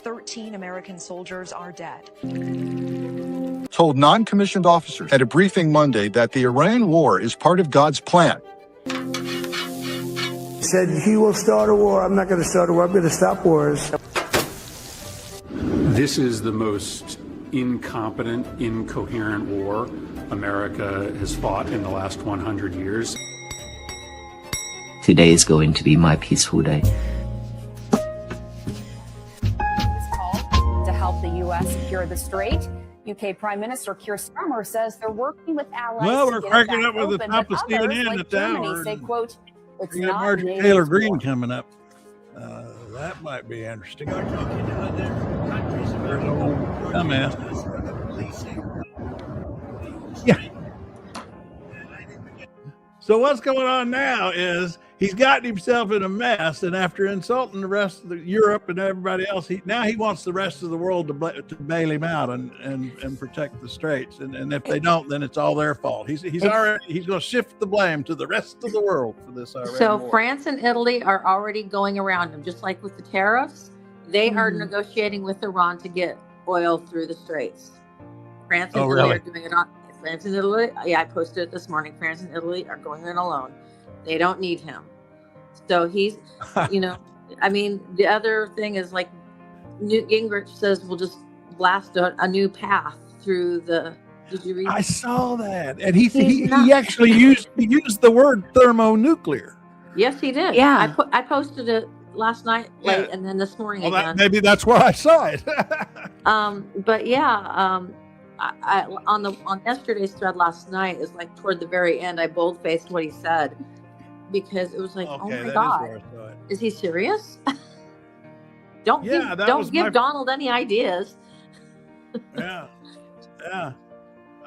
13 American soldiers are dead. Told non-commissioned officers at a briefing Monday that the Iran war is part of God's plan. He said, he will start a war. I'm not going to start a war. I'm going to stop wars. This is the most incompetent, incoherent war America has fought in the last 100 years. Today is going to be my peaceful day. To help the U.S. secure the strait, UK Prime Minister Keir Starmer says they're working with allies. Well, to we're get cracking it up back with the open, top but of CNN others, at like the Germany, hour. say, quote, it's We got not Marjorie NATO's Taylor war. Greene coming up. That might be interesting. There's a whole dumbass. Yeah. So what's going on now is he's gotten himself in a mess, and after insulting the rest of Europe and everybody else, he wants the rest of the world to bail him out and protect the straits. And if they don't, then it's all their fault. He's going to shift the blame to the rest of the world for this Iran So war. France and Italy are already going around him, just like with the tariffs. They are negotiating with Iran to get oil through the straits. France and Italy are doing it on. France and Italy, I posted it this morning. France and Italy are going in alone. They don't need him. So he's, the other thing is like Newt Gingrich says we'll just blast a new path through the. Did you read? I saw that, and he actually used the word thermonuclear. Yes, he did. Yeah, I posted it last night late, and then this morning again. Maybe that's where I saw it. But yeah. I on yesterday's thread last night is like toward the very end I bold-faced what he said because it was like, oh my God, is he serious? Don't give Donald any ideas. Yeah.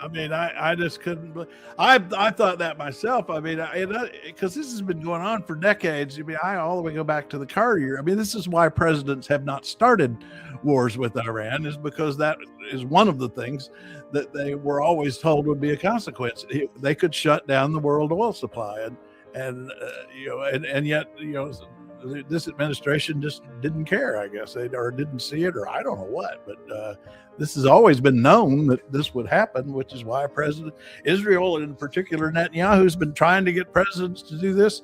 I mean, I just couldn't. I thought that myself. I mean, because this has been going on for decades. I mean, I all the way go back to the Carter year. I mean, this is why presidents have not started wars with Iran, is because that is one of the things that they were always told would be a consequence. They could shut down the world oil supply, and yet this administration just didn't care. I guess or didn't see it, or I don't know what, but. This has always been known that this would happen, which is why President Israel, and in particular Netanyahu, has been trying to get presidents to do this.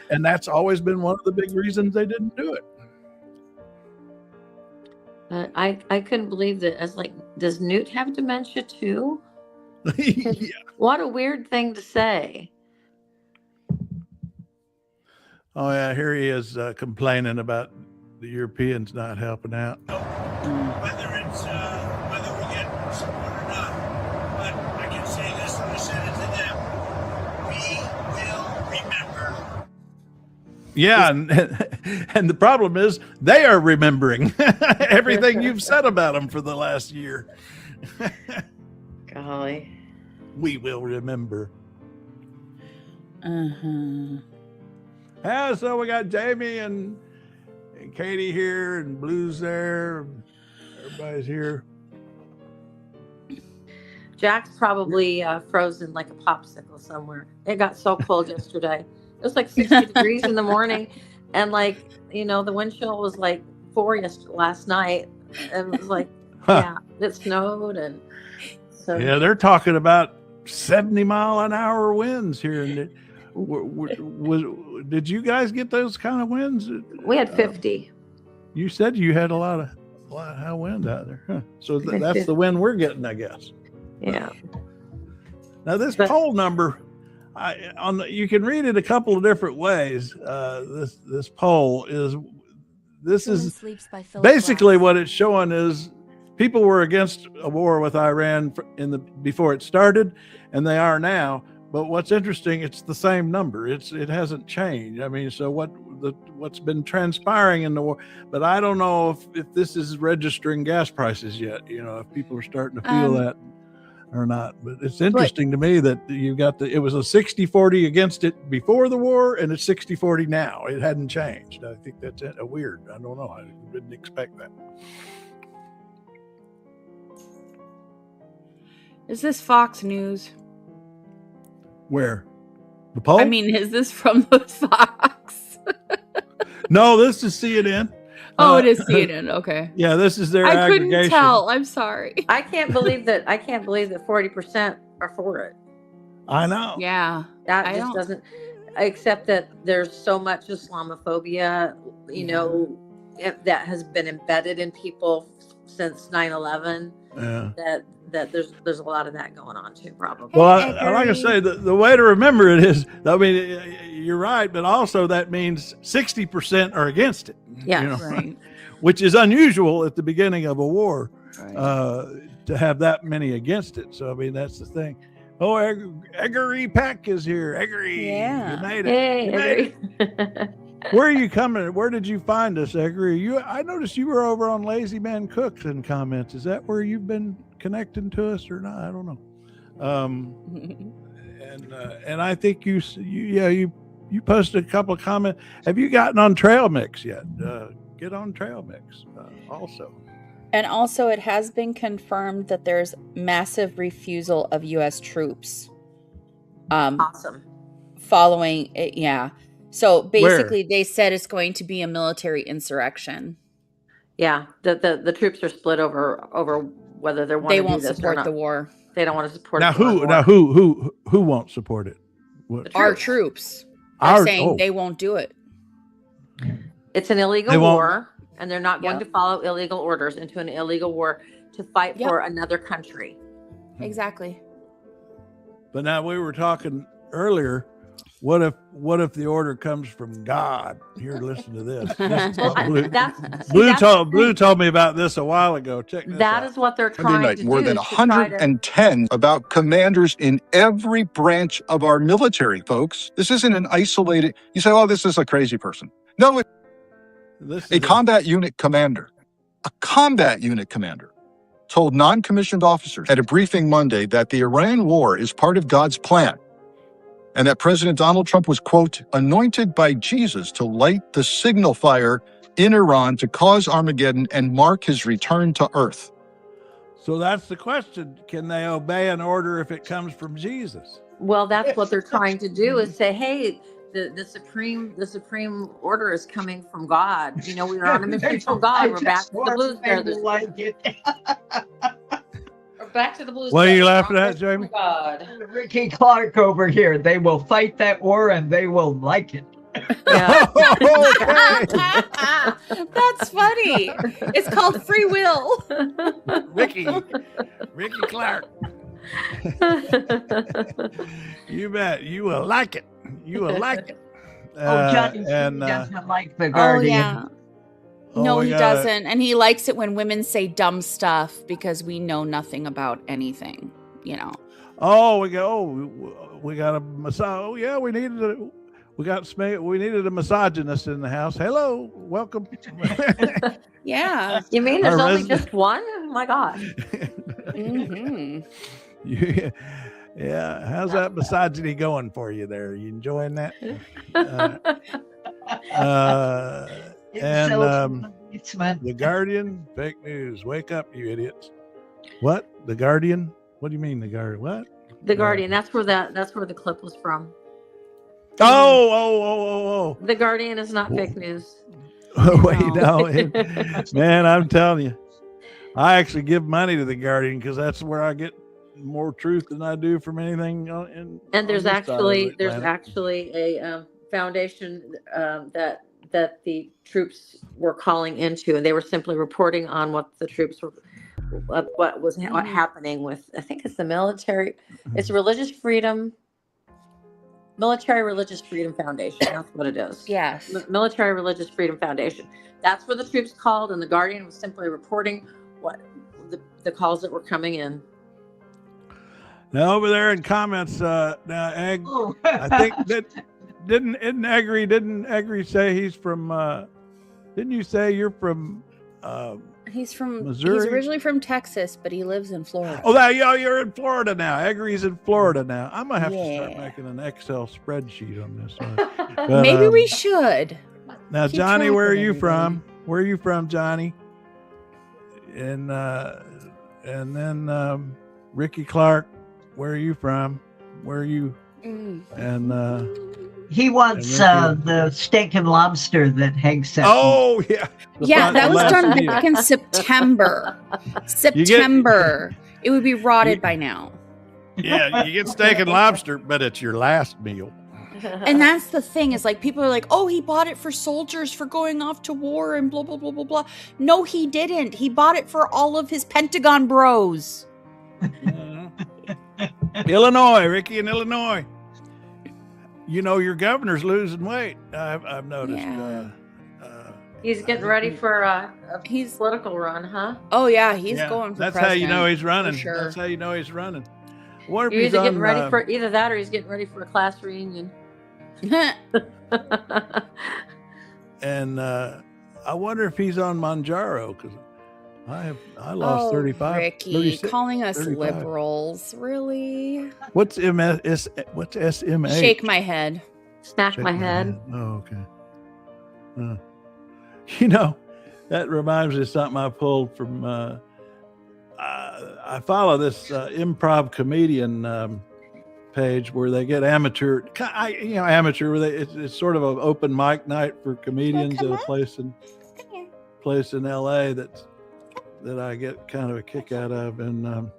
And that's always been one of the big reasons they didn't do it. I couldn't believe that. I was like, does Newt have dementia too? Yeah. What a weird thing to say. Oh, yeah. Here he is complaining about the Europeans not helping out. Whether we get support or not, but I can say this, and I said it to them: we will remember. Yeah, and the problem is they are remembering everything you've said about them for the last year. Golly, we will remember. So we got Jamie and Katie here, and Blue's there. Everybody's here. Jack's probably frozen like a popsicle somewhere. It got so cold yesterday. It was like 60 degrees in the morning, and the wind chill was like 4 last night. And it was like, it snowed, and so yeah, they're talking about 70-mile-an-hour winds here. Did you guys get those kind of winds? We had 50. You said you had a lot of high wind out there, huh? So that's the wind we're getting, I guess. Yeah. Now this poll number, you can read it a couple of different ways. This poll is basically what it's showing is people were against a war with Iran before it started, and they are now. But what's interesting, it's the same number. It hasn't changed. I mean, so what's been transpiring in the war, but I don't know if this is registering gas prices yet. If people are starting to feel that or not. But it's interesting to me that you got it was a 60-40 against it before the war, and it's 60-40 now. It hadn't changed. I think that's weird. I don't know. I didn't expect that. Is this Fox News? Where? The poll? I mean, is this from the Fox? No, this is CNN. Oh, it is CNN. Okay. Yeah, this is their I aggregation. couldn't tell. I'm sorry. I can't believe that 40% are for it. I know. Yeah. That just doesn't, except that there's so much Islamophobia, that has been embedded in people since 9/11. Yeah. That there's a lot of that going on too, probably. Well, I like to say the way to remember it is, I mean, you're right, but also that means 60% are against it. Yeah, right. Which is unusual at the beginning of a war, Right. to have that many against it. So I mean, that's the thing. Oh, Eggery Peck is here. Eggery, Yeah. you made it. Hey, You made it. Where are you coming? Where did you find us, Eggery? I noticed you were over on Lazy Man Cooks in comments. Is that where you've been connecting to us or not? I don't know. And I think you posted a couple of comments. Have you gotten on Trail Mix yet? Get on Trail Mix also. And also, it has been confirmed that there's massive refusal of U.S. troops. Awesome. Following it, yeah. So basically, they said it's going to be a military insurrection. Yeah, the troops are split over whether they want to do this or not. They won't support the war. They don't want to support Now the war. now who won't support it? What? Our troops are saying they won't do it. It's an illegal war, and they're not going to follow illegal orders into an illegal war to fight for another country. Exactly. But now we were talking earlier. What if the order comes from God? Here, listen to this. Blue told me about this a while ago. Check this out. That is what they're trying to do. More than 110 about commanders in every branch of our military, folks. This isn't an isolated. You say, "Oh, this is a crazy person." No, a combat unit commander told non-commissioned officers at a briefing Monday that the Iran war is part of God's plan, and that President Donald Trump was, quote, anointed by Jesus to light the signal fire in Iran to cause Armageddon and mark his return to earth. So that's the question. Can they obey an order if it comes from Jesus? Well, that's what they're trying to do, is say, hey, the supreme order is coming from God. We are on a mission from God. We're back to the Blues Brothers. We're back to the Blues Brothers. What are you laughing at, Jamie? God. Ricky Clark over here. They will fight that war and they will like it. Yeah. That's funny. It's called free will. Ricky Clark. You bet. You will like it. You will like it. Johnny doesn't like the Guardian. Oh, yeah. No, he doesn't. And he likes it when women say dumb stuff because we know nothing about anything, Oh, we got a massage. Oh, yeah, we needed a misogynist in the house. Hello, welcome. Yeah. You mean there's only just one? Oh my God. Mm-hmm. Yeah. How's that misogyny going for you there? You enjoying that? The Guardian, fake news. Wake up, you idiots. What? The Guardian? What do you mean the Guardian? What? The Guardian. That's where the clip was from. Oh. The Guardian is not fake news. Wait, no. Man, I'm telling you. I actually give money to the Guardian because that's where I get more truth than I do from anything. And there's actually a foundation that the troops were calling into, and they were simply reporting on what the troops were, what was happening with. I think it's the military. It's Military Religious Freedom Foundation. That's what it is. Yes. Military Religious Freedom Foundation. That's where the troops called, and the Guardian was simply reporting what the calls that were coming in. Now over there in comments, now Egg, I think that didn't Eggery say he's from? Didn't you say you're from? He's from Missouri? He's originally from Texas, but he lives in Florida. Oh, you're in Florida now. Eggery's in Florida now. I'm gonna have to start making an Excel spreadsheet on this one. But, maybe we should. Now, Johnny, where are you from? Where are you from, Johnny? And then Ricky Clark, where are you from? Where are you? And He wants the steak and lobster that Hank sent. Oh yeah, yeah, that was done back in September. It would be rotted by now. Yeah, you get steak and lobster, but it's your last meal. And that's the thing, is like people are like, oh, he bought it for soldiers for going off to war and blah blah blah blah blah. No, he didn't. He bought it for all of his Pentagon bros. Illinois, Ricky in Illinois. You know, your governor's losing weight. I've noticed. Yeah. He's getting ready for a political run, huh? Oh yeah, he's going for That's president. how you know he's running. Sure. That's how you know he's running. What if You're he's either getting on, ready for either that, or he's getting ready for a class reunion. And I wonder if he's on Manjaro, because I lost 35. Ricky, 36, calling us 35. liberals, really? What's SMA? Shake my head. Smack my head. Oh, okay. You know, that reminds me of something I pulled from. I follow this improv comedian page where they get amateur, where it's sort of an open mic night for comedians at a place in LA that I get kind of a kick out of, and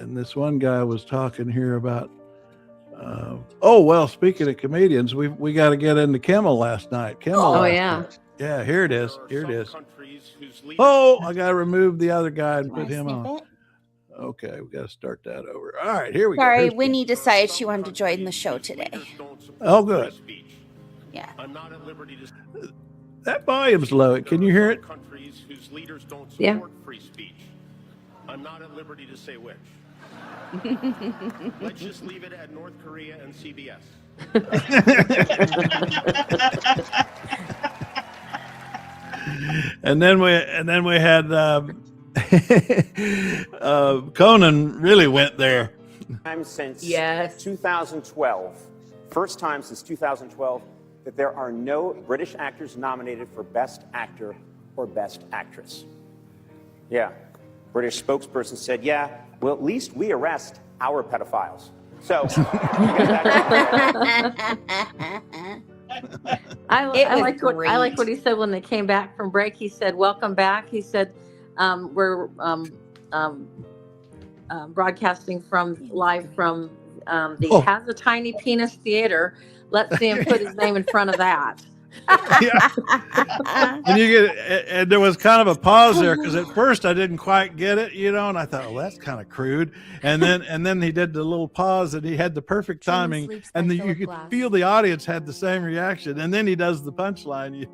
this one guy was talking here about. Speaking of comedians, we got to get into Kimmel last night. Yeah. Yeah, here it is. Oh, I got to remove the other guy and put him on. Okay, we got to start that over. All right, here we go. Sorry, Winnie decided she wanted to join the show today. Oh, good. Yeah. That volume's low. Can you hear it? Yeah. I'm not at liberty to say which. Let's just leave it at North Korea and CBS. and then we had Conan really went there. Since 2012, first time since 2012 that there are no British actors nominated for Best Actor or Best Actress. Yeah, British spokesperson said, yeah, well, at least we arrest our pedophiles. So, I like what he said when they came back from break. He said, "Welcome back." He said, "We're broadcasting live from the Has a Tiny Penis Theater. Let's see him put his name in front of that." And there was kind of a pause there, because at first I didn't quite get it, and I thought, well, that's kind of crude. And then he did the little pause, and he had the perfect timing, and you could feel the audience had the same reaction. And then he does the punchline,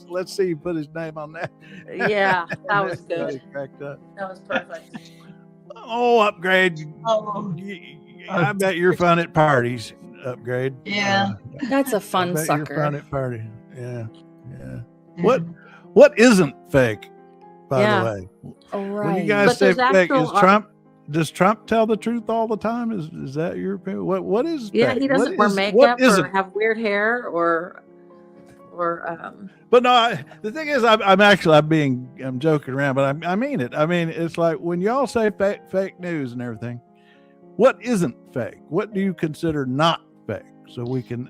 let's see you put his name on that. Yeah, that was good. Cracked up. That was perfect. Oh, Upgrade. I bet you're fun at parties. Upgrade. Yeah. That's a fun sucker. You're fun at party. Yeah. What isn't fake, by the way? Oh, right. When you guys say fake, does Trump tell the truth all the time? Is that your opinion? What is yeah, fake? He doesn't wear makeup or have weird hair or But no, the thing is, I'm joking around, but I mean it. I mean, it's like when y'all say fake news and everything, what isn't fake? What do you consider not fake? So we can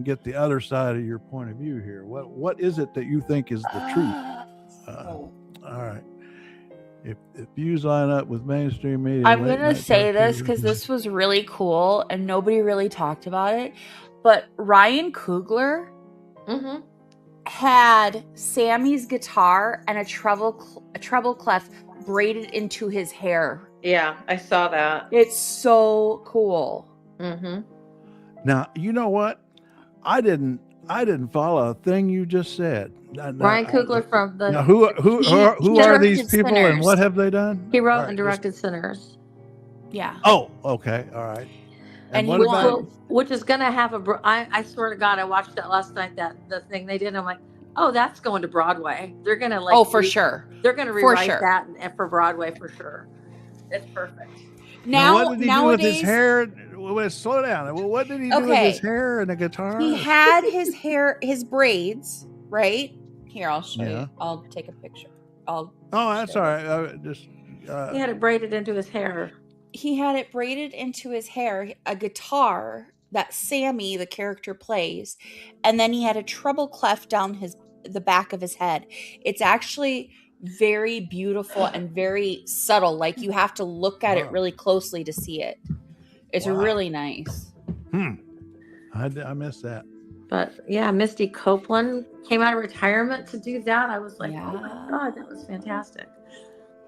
get the other side of your point of view here. What is it that you think is the truth? All right. If views line up with mainstream media, I'm gonna say this because this was really cool and nobody really talked about it. But Ryan Coogler had Sammy's guitar and a treble clef braided into his hair. Yeah, I saw that. It's so cool. Now, you know what? I didn't follow a thing you just said. Ryan Coogler from the. Now, who are these people Sinners. And what have they done? He wrote and directed Sinners. Yeah. Oh, okay, all right. And which is going to have I swear to God, I watched that last night. The thing they did. I'm like, oh, that's going to Broadway. They're going to for sure. They're going to rewrite that and for Broadway for sure. It's perfect. Now what did he do with his hair? Slow down. What did he do with his hair and a guitar? He had his braids, right? Here, I'll show you. I'll take a picture. That's all right. He had it braided into his hair. He had it braided into his hair, a guitar, that Sammy, the character, plays, and then he had a treble clef down the back of his head. It's actually very beautiful and very subtle. Like you have to look at it really closely to see it. It's really nice. I missed that. But yeah, Misty Copeland came out of retirement to do that. I was like, oh my God, that was fantastic.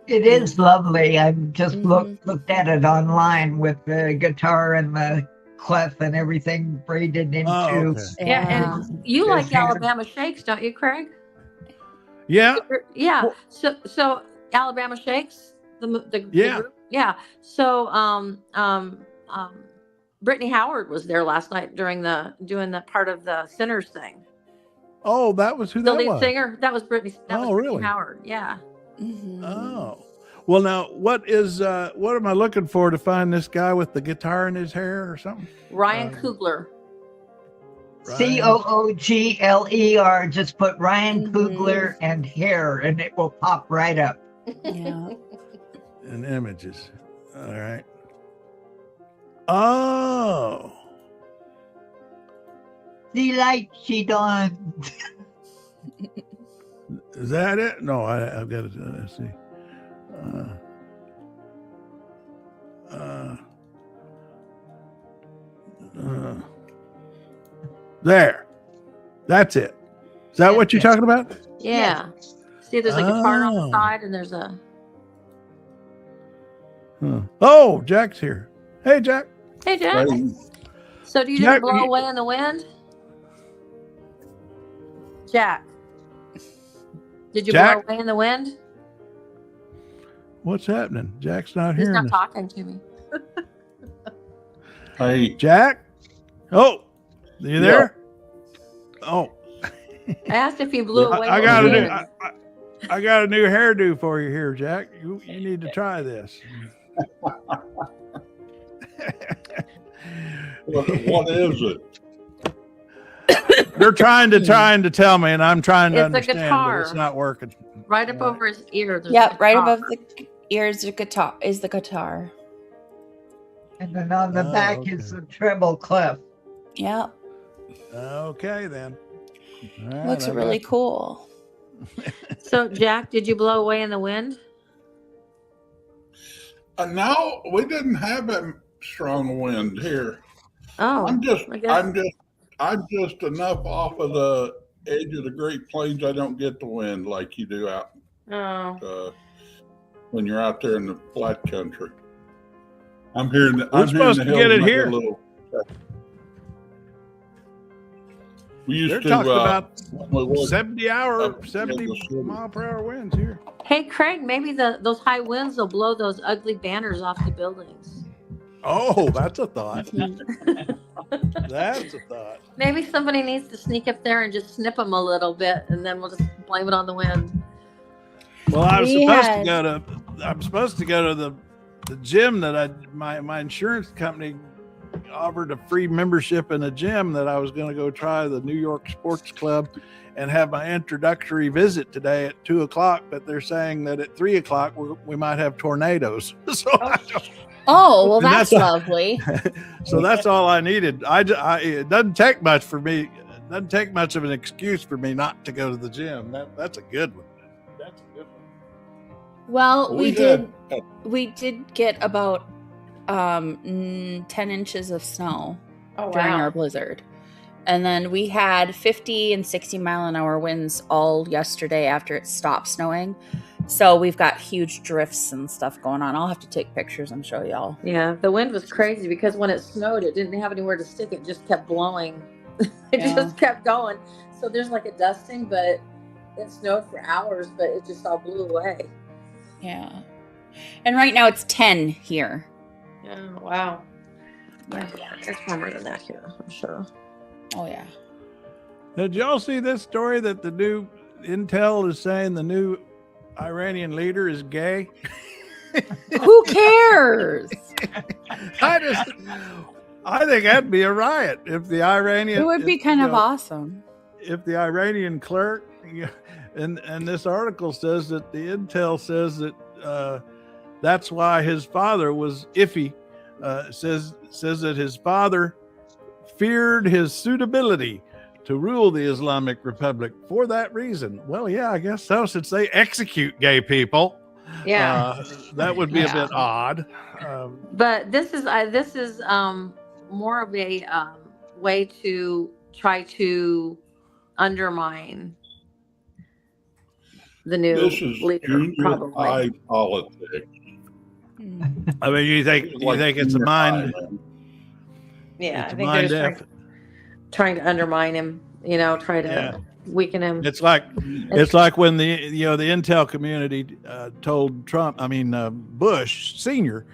It is lovely. I've just looked at it online with the guitar and the clef and everything braided into. Yeah, and you like Alabama Shakes, don't you, Craig? Yeah. Yeah. So Alabama Shakes, the group? Yeah. So Brittany Howard was there last night doing the part of the Sinners thing. Oh, that was who The that lead was. singer. That was Brittany. That was Brittany really? Howard. Yeah. Oh, well, now what am I looking for to find this guy with the guitar in his hair or something? Ryan Coogler. Coogler. Just put Ryan Coogler and hair, and it will pop right up. Yeah. And images. All right. Oh. The light she done. Is that it? No, I've got to let's see. There. That's it. Is that what you're talking about? Yeah. See, there's a guitar on the side, and there's a. Oh, Jack's here. Hey, Jack. Hey, Jack. So, do you just blow away in the wind? Jack. Did you blow away in the wind? What's happening? Jack's not He's here. not talking to me. Hey, Jack. Oh, you there? Oh, I asked if he blew away. I got a new hairdo for you here, Jack. You need to try this. What is it? They're trying to tell me, and I'm trying to It's a understand, guitar. but it's not working. Right up over his ear. there's a Yep, right guitar. above the ears the guitar is the guitar. And then on the back is the treble clef. Yeah. Okay, then. All right, Looks really cool. So, Jack, did you blow away in the wind? No, we didn't have that strong wind here. Oh, I'm just I guess. I'm just enough off of the edge of the Great Plains. I don't get the wind like you do out when you're out there in the flat country. I'm hearing. We're supposed to get it here. We used They're to talking about 70 70 mile per hour winds here. Hey, Craig, maybe those high winds will blow those ugly banners off the buildings. Oh, that's a thought. That's a thought. Maybe somebody needs to sneak up there and just snip them a little bit, and then we'll just blame it on the wind. Well, I'm supposed to go to the gym that my insurance company offered a free membership in a gym that I was going to go try, the New York Sports Club, and have my introductory visit today at 2:00. But they're saying that at 3:00 we might have tornadoes. So well, that's lovely. So that's all I needed. It doesn't take much for me. It doesn't take much of an excuse for me not to go to the gym. That's a good one. That's a good one. Well, we did get about 10 inches of snow during our blizzard. And then we had 50 and 60 mile an hour winds all yesterday after it stopped snowing. So we've got huge drifts and stuff going on. I'll have to take pictures and show y'all. Yeah, the wind was crazy because when it snowed, it didn't have anywhere to stick. It just kept blowing. It just kept going. So there's like a dusting, but it snowed for hours, but it just all blew away. Yeah. And right now it's 10 here. Yeah, wow. Yeah, it's warmer than that here, I'm sure. Oh, yeah. Did y'all see this story that the new intel is saying the new Iranian leader is gay? Who cares? I think that'd be a riot if the Iranian. It would be kind of awesome. If the Iranian clerk, and this article says that the intel says that that's why his father was iffy. Says that his father feared his suitability to rule the Islamic Republic for that reason. Well, yeah, I guess so, since they execute gay people. Yeah. That would be a bit odd. But this is more of a way to try to undermine the new leader, junior high politics. I mean, you think it's a mind? Yeah, it's I think mind they're trying to undermine him. Try to weaken him. It's like when the intel community told Bush Senior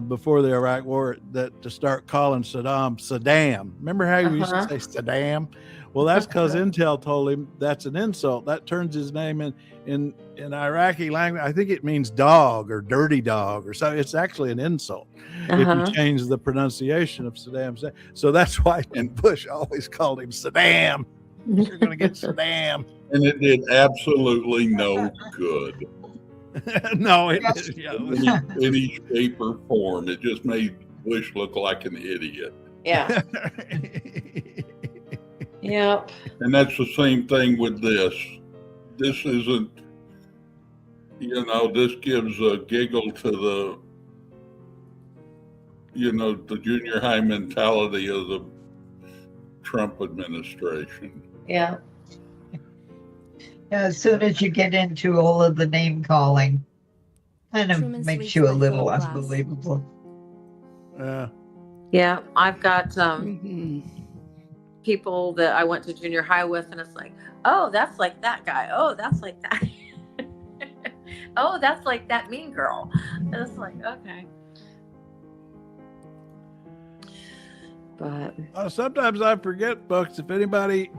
before the Iraq War that to start calling Saddam. Remember how you used to say Saddam? Well, that's because Intel told him that's an insult. That turns his name in Iraqi language. I think it means dog or dirty dog or something. It's actually an insult if you change the pronunciation of Saddam. So that's why Bush always called him Saddam. You're going to get Saddam. And it did absolutely no good. No, in any shape or form. It just made Bush look like an idiot. Yeah. Yep. And that's the same thing with this. This isn't, this gives a giggle to the junior high mentality of the Trump administration. Yeah. As soon as you get into all of the name calling, kind of makes you a little unbelievable. Yeah, I've got people that I went to junior high with, and it's like, oh, that's like that guy. Oh, that's like that. Oh, that's like that mean girl. And it's like, okay. But sometimes I forget, folks, if anybody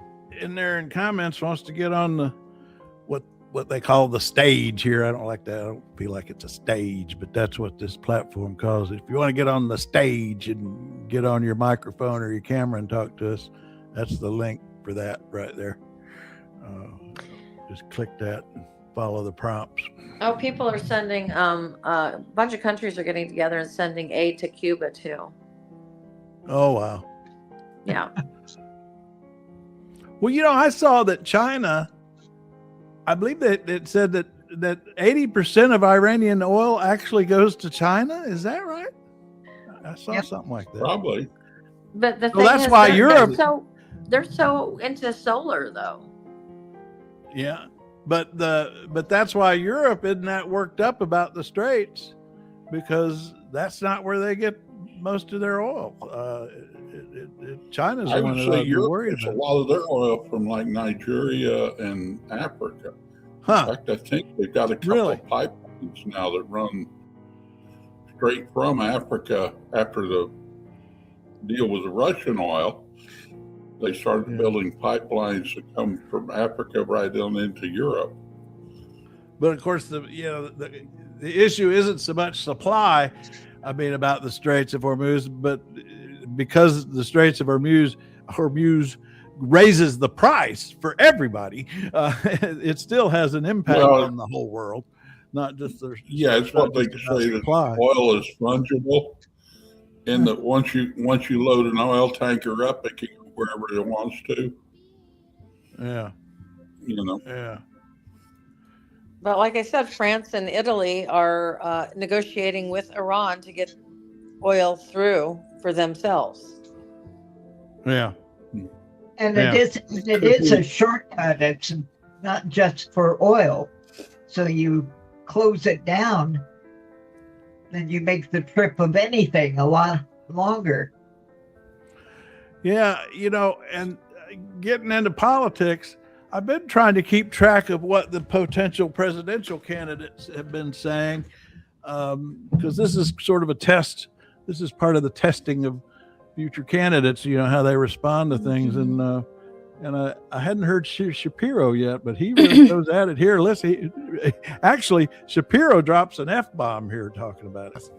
in there in comments wants to get on the what they call the stage here. I don't like that. I don't feel like it's a stage, but that's what this platform calls it. If you want to get on the stage and get on your microphone or your camera and talk to us, that's the link for that right there. Just click that and follow the prompts. Oh, people are sending, a bunch of countries are getting together and sending aid to Cuba too. Oh, wow. Yeah. Well, I saw that China, I believe that it said that 80% of Iranian oil actually goes to China. Is that right? I saw something like that. Probably. But the thing that's is, why Europe. They're so into solar, though. Yeah, but that's why Europe isn't that worked up about the Straits, because that's not where they get most of their oil. China's the one that you're worried about. A lot of their oil from like Nigeria and Africa. In fact, I think they've got a couple of pipelines now that run straight from Africa after the deal with the Russian oil. They started building pipelines that come from Africa right on into Europe. But of course, the issue isn't so much supply. I mean, about the Straits of Hormuz, but because the Straits of Hormuz raises the price for everybody, it still has an impact on the whole world, not just the. Yeah, it's what they say that oil is fungible, and that once you load an oil tanker up, it can go wherever it wants to. Yeah. Yeah. But like I said, France and Italy are negotiating with Iran to get oil through for themselves. Yeah. And it is a shortcut. It's not just for oil. So you close it down, then you make the trip of anything a lot longer. Yeah, and getting into politics, I've been trying to keep track of what the potential presidential candidates have been saying, because this is sort of a test. This is part of the testing of future candidates, how they respond to things. And I hadn't heard Shapiro yet, but he really goes at it here. Listen, actually, Shapiro drops an F-bomb here talking about it.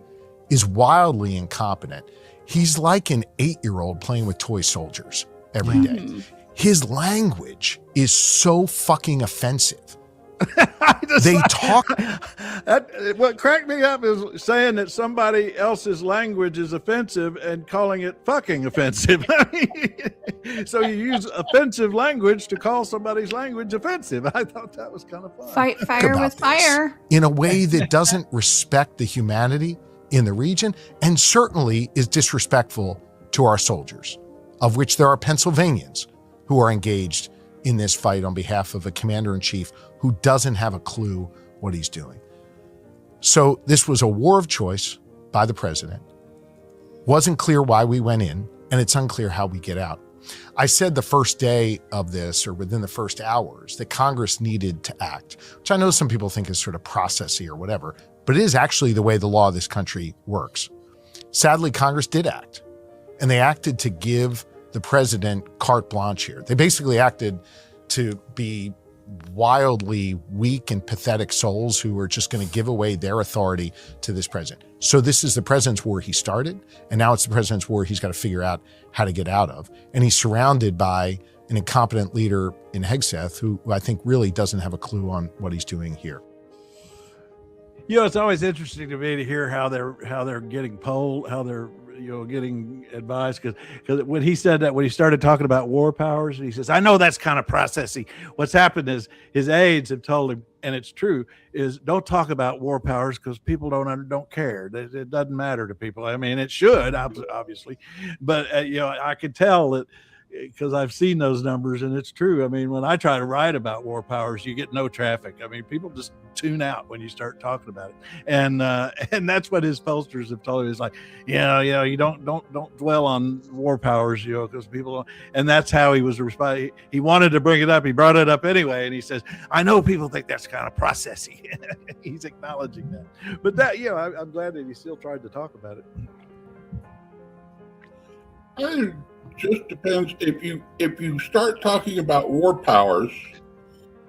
Is wildly incompetent. He's like an 8-year-old playing with toy soldiers every day. His language is so fucking offensive. They talk. What cracked me up is saying that somebody else's language is offensive and calling it fucking offensive. So you use offensive language to call somebody's language offensive. I thought that was kind of fun. Fight fire with fire. In a way that doesn't respect the humanity in the region and certainly is disrespectful to our soldiers, of which there are Pennsylvanians who are engaged in this fight on behalf of a commander-in-chief who doesn't have a clue what he's doing. So this was a war of choice by the president. Wasn't clear why we went in, and it's unclear how we get out. I said the first day of this, or within the first hours, that Congress needed to act, which I know some people think is sort of processy or whatever, but it is actually the way the law of this country works. Sadly, Congress did act, and they acted to give the president carte blanche here. They basically acted to be wildly weak and pathetic souls who are just going to give away their authority to this president. So this is the president's war he started, and now it's the president's war he's got to figure out how to get out of. And he's surrounded by an incompetent leader in Hegseth who I think really doesn't have a clue on what he's doing here. You know, it's always interesting to me to hear how they're getting polled, how they're getting advice, because when he said that, when he started talking about war powers, he says, I know that's kind of processy. What's happened is his aides have told him, and it's true, is don't talk about war powers because people don't care. It doesn't matter to people. I mean, it should, obviously, but I could tell that because I've seen those numbers, and it's true. I mean, when I try to write about war powers, you get no traffic. I mean, people just tune out when you start talking about it, and that's what his pollsters have told him. It's like, you don't dwell on war powers, because people don't. And that's how he was responding. He wanted to bring it up. He brought it up anyway, and he says, "I know people think that's kind of processy." He's acknowledging that, but that I'm glad that he still tried to talk about it. It just depends. If you start talking about war powers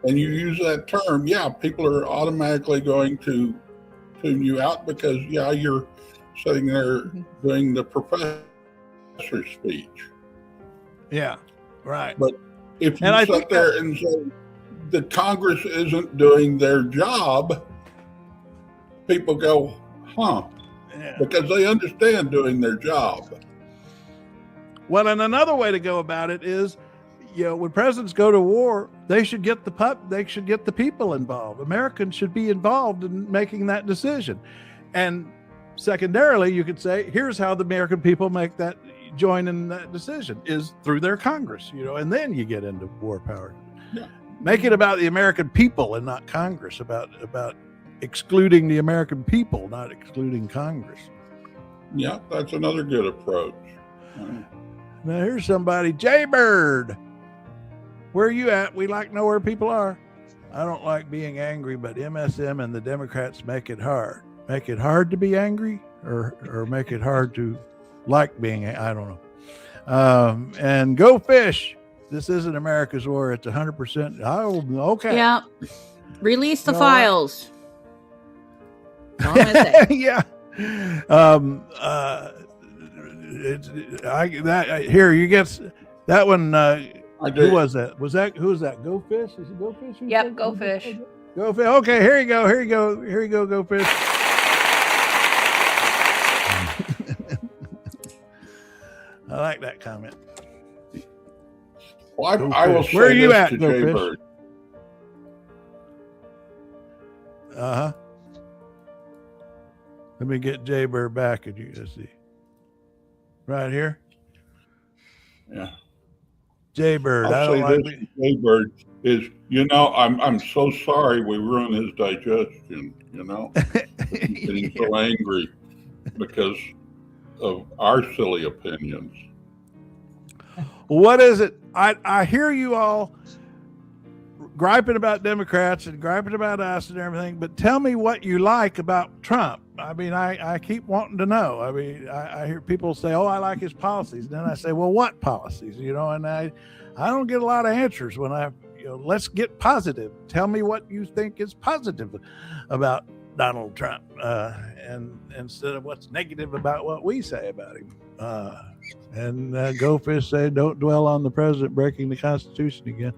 and you use that term, people are automatically going to tune you out because you're sitting there doing the professor's speech. Yeah, right. But if you sit there and say the Congress isn't doing their job, people go, huh? Yeah. Because they understand doing their job. Well, and another way to go about it is, when presidents go to war, they should get the people involved. Americans should be involved in making that decision. And secondarily, you could say, here's how the American people join in that decision is through their Congress, and then you get into war power. Yeah. Make it about the American people and not Congress, about excluding the American people, not excluding Congress. Yeah, that's another good approach. Now here's somebody, Jaybird. Where are you at? We like to know where people are. I don't like being angry, but MSM and the Democrats make it hard. Make it hard to be angry, or make it hard to like being. I don't know. And go fish. This isn't America's war. It's 100%. Oh, okay. Yeah. Release the files. Yeah. Here you get that one. Who was that? Who was that? Go Fish? Is it Go Fish? Yep, Go Fish. Go Fish. Okay, here you go. Go Fish. I like that comment. Well, I will say where are you this at, to Go Jaybird. Fish? Let me get Jaybird back, and you can see. Right here. Yeah. Jaybird. I'll say this to Jaybird is, I'm so sorry we ruined his digestion, He's getting so angry because of our silly opinions. What is it? I hear you all griping about Democrats and griping about us and everything, but tell me what you like about Trump. I mean, I keep wanting to know. I mean, I hear people say, oh, I like his policies. And then I say, well, what policies? And I don't get a lot of answers when let's get positive. Tell me what you think is positive about Donald Trump, and instead of what's negative about what we say about him. And Go Fish say, don't dwell on the president breaking the Constitution again.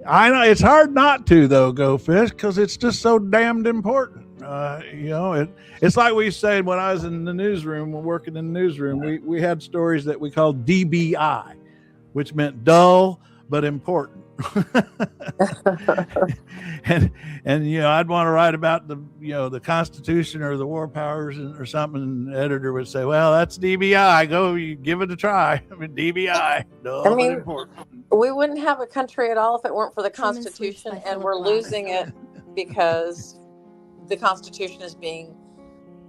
I know it's hard not to though, Go Fish, because it's just so damned important. It's like we said when I was in the newsroom, working in the newsroom, we had stories that we called DBI, which meant dull but important. and I'd want to write about the Constitution or the war powers or something, and the editor would say, well, that's DBI, go, you give it a try. I mean, DBI, dull but important. We wouldn't have a country at all if it weren't for the Constitution, and we're losing it because the Constitution is being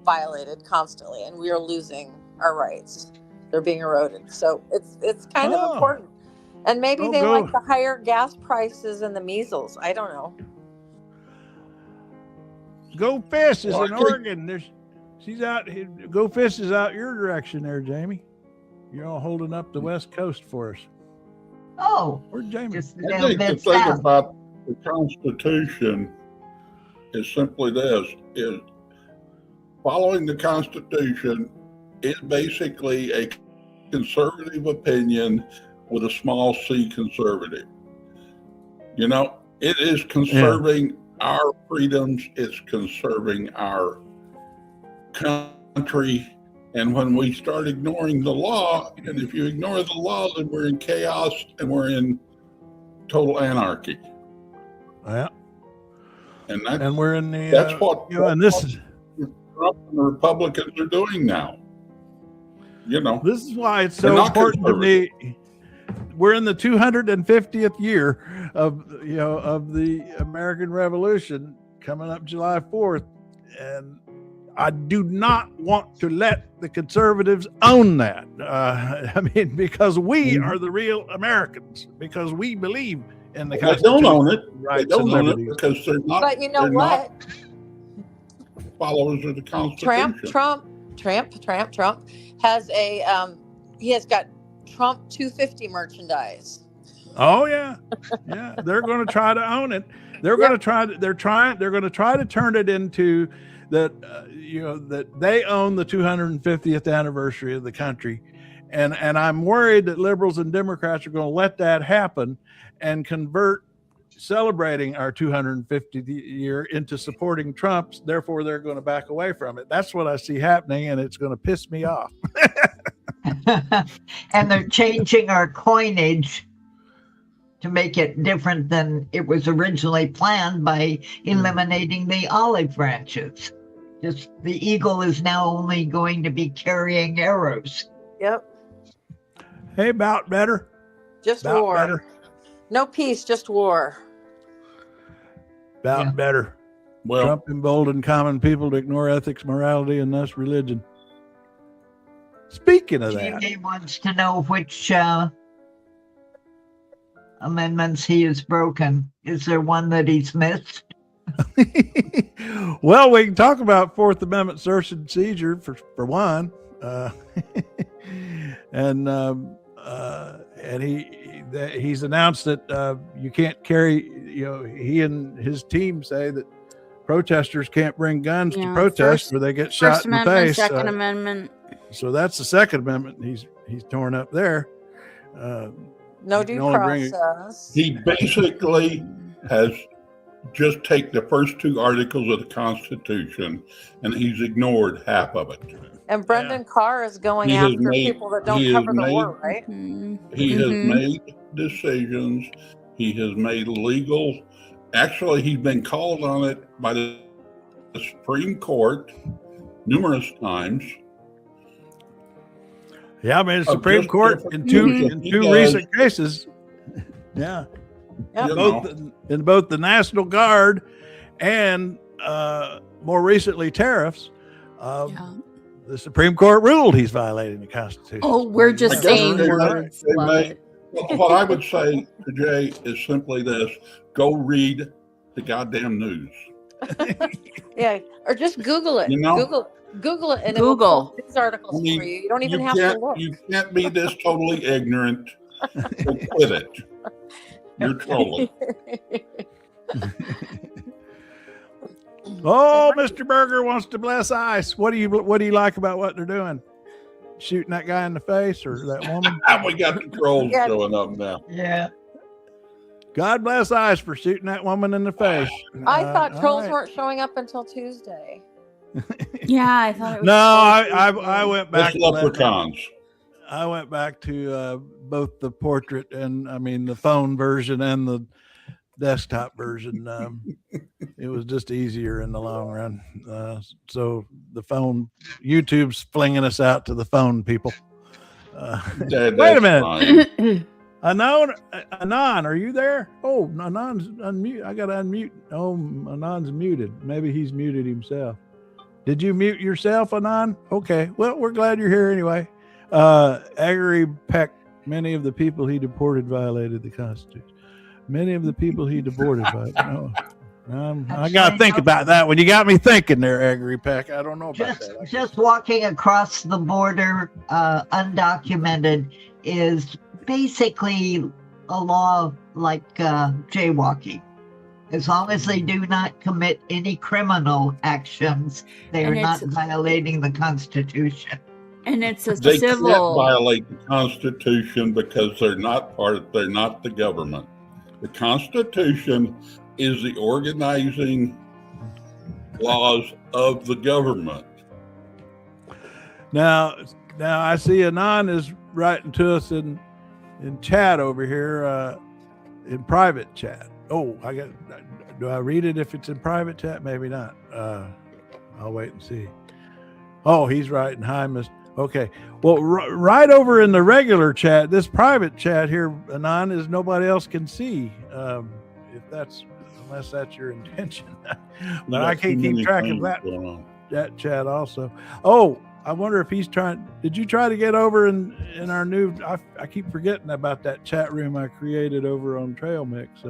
violated constantly, and we are losing our rights. They're being eroded. So it's kind of important. And maybe they like the higher gas prices and the measles. I don't know. Go Fish is in Oregon. She's out. Go Fish is out your direction there, Jamie. You're all holding up the West Coast for us. Oh, where's Jamie? I think the thing about the Constitution is simply this: is following the Constitution is basically a conservative opinion with a small c conservative. It is conserving our freedoms, it's conserving our country. And when we start ignoring the law, and if you ignore the law, then we're in chaos and we're in total anarchy. Yeah. And we're in the that's what and this is Trump and the Republicans are doing now. This is why it's so important to me. We're in the 250th year of the American Revolution, coming up July 4th, and I do not want to let the conservatives own that. Because we are the real Americans, because we believe in the Constitution. They don't own it. They don't own it because they're not. But you know what? Followers of the Constitution. Trump has he has got Trump 250 merchandise. Oh yeah. They're going to try to own it. They're going to try. They're going to try to turn it into that. That they own the 250th anniversary of the country, and I'm worried that liberals and Democrats are going to let that happen and convert celebrating our 250th year into supporting Trump's. Therefore, they're going to back away from it. That's what I see happening, and it's going to piss me off. And they're changing our coinage to make it different than it was originally planned by eliminating the olive branches. Just the eagle is now only going to be carrying arrows. Yep. Hey, about better. Just about war. Better. No peace, just war. About better. Well, Trump emboldened common people to ignore ethics, morality, and thus religion. Speaking of that, he wants to know which amendments he has broken. Is there one that he's missed? Well, we can talk about Fourth Amendment search and seizure for one, and he's announced that you can't carry. He and his team say that protesters can't bring guns to protest, or they get shot in the face. Second Amendment. So that's the Second Amendment. He's torn up there. No due process. He basically has just taken the first two articles of the Constitution and he's ignored half of it. And Brendan Carr is going after people that don't cover the war, right? He has made decisions. He has made legal. Actually, he's been called on it by the Supreme Court numerous times. Yeah, I mean, the Supreme Court in two recent cases. Yeah. In both the National Guard and more recently tariffs, the Supreme Court ruled he's violating the Constitution. Oh, we're just saying words. What I would say to Jay is simply this: go read the goddamn news. Yeah, or just Google it. Google it, and it will pull these articles for you. You don't even have to look. You can't be this totally ignorant. So quit it. You're trolling. Oh, Mr. Berger wants to bless ICE. What do you like about what they're doing? Shooting that guy in the face or that woman? We got the trolls showing up now. Yeah. God bless ICE for shooting that woman in the face. I thought all trolls right. weren't showing up until Tuesday. Yeah, I thought it was. No, I went back. It's leprechauns. I went back to both the portrait and the phone version and the desktop version. It was just easier in the long run. So the phone, YouTube's flinging us out to the phone people. Wait a minute. Anon, are you there? Oh, Anon's unmute. I got to unmute. Oh, Anon's muted. Maybe he's muted himself. Did you mute yourself, Anon? Okay. Well, we're glad you're here anyway. Gregory Peck, many of the people he deported violated the Constitution. Many of the people he deported violated. I got to think about that one. You got me thinking there, Gregory Peck. I don't know about that. Just walking across the border undocumented is basically a law like jaywalking. As long as they do not commit any criminal actions, they are not violating the Constitution. And it's a They civil. can't violate the Constitution because they're not the government. The Constitution is the organizing laws of the government. Now I see Anon is writing to us in chat over here, in private chat. Oh, do I read it if it's in private chat? Maybe not. I'll wait and see. Oh, he's writing, hi, Miss. Okay. Well, right over in the regular chat, this private chat here, Anon, is nobody else can see. Unless that's your intention. But I can't keep track of that chat also. Oh, I wonder if he's trying. Did you try to get over in our new? I keep forgetting about that chat room I created over on Trail Mix.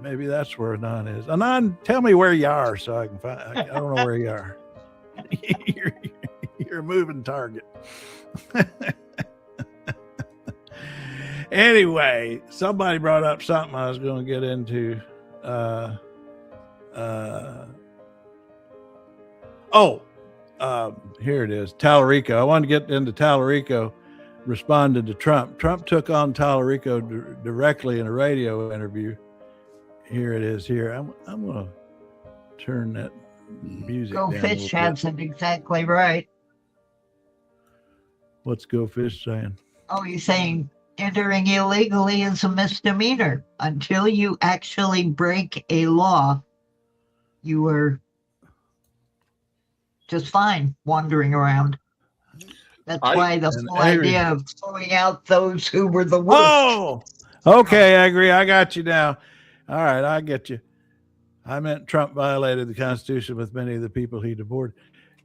Maybe that's where Anon is. Anon, tell me where you are so I can find. I don't know where you are. You're a moving target. Anyway, somebody brought up something I was going to get into. Here it is. Talarico. I wanted to get into Talarico responded to Trump. Trump took on Talarico directly in a radio interview. Here it is here. I'm going to turn that music Go down. Fish has it exactly right. What's Go Fish saying? Oh, he's saying entering illegally is a misdemeanor. Until you actually break a law, you were just fine wandering around. That's why the whole idea of throwing out those who were the worst. Oh, okay, I agree. I got you now. All right, I get you. I meant Trump violated the Constitution with many of the people he deported.